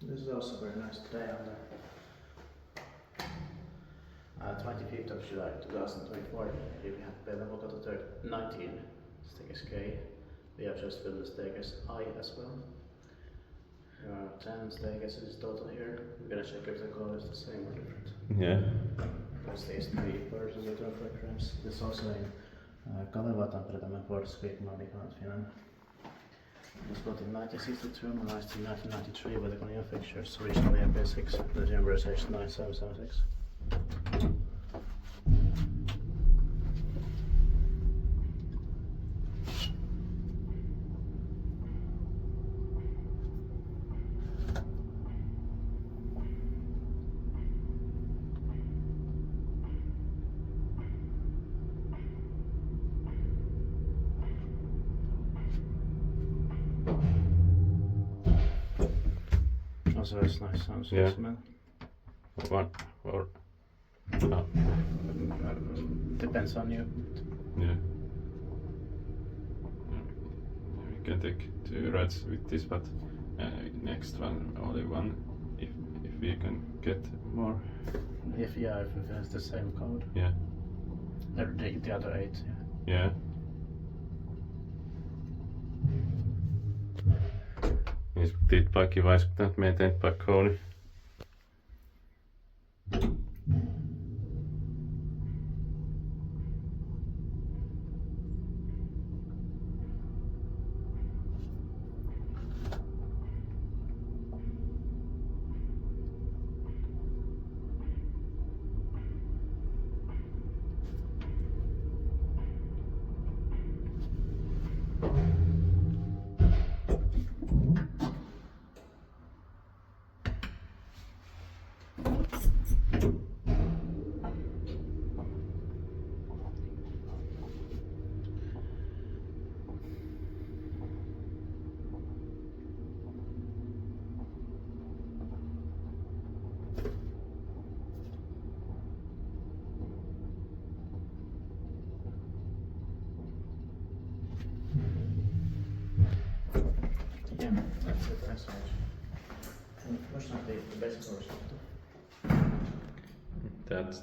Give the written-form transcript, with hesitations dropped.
This is also very nice today on the 25th of July 2024. If you have been able to the 19 staircase K, we have just built the staircase I as well. There are 10 staircases total here. We're gonna check if the color is the same or different. Yeah. Because these 3 versions of reference. This is also in Kaleva, Tampere, and Finland. It was built in 1962, modernized in 1993 with the Kone fixtures, originally MP6, the generation 9776. Also has nice sounds. Yeah. Smell. One or no. Depends on you. Yeah. We can take 2 rats with this, but next one only one. If we can get more. If it has the same code. Yeah. The other 8. Yeah. Yeah. Inspektiit vaikuttanut meidän tempaa Kone. Yeah, that's it. Thanks so much. And unfortunately, the basic version. That's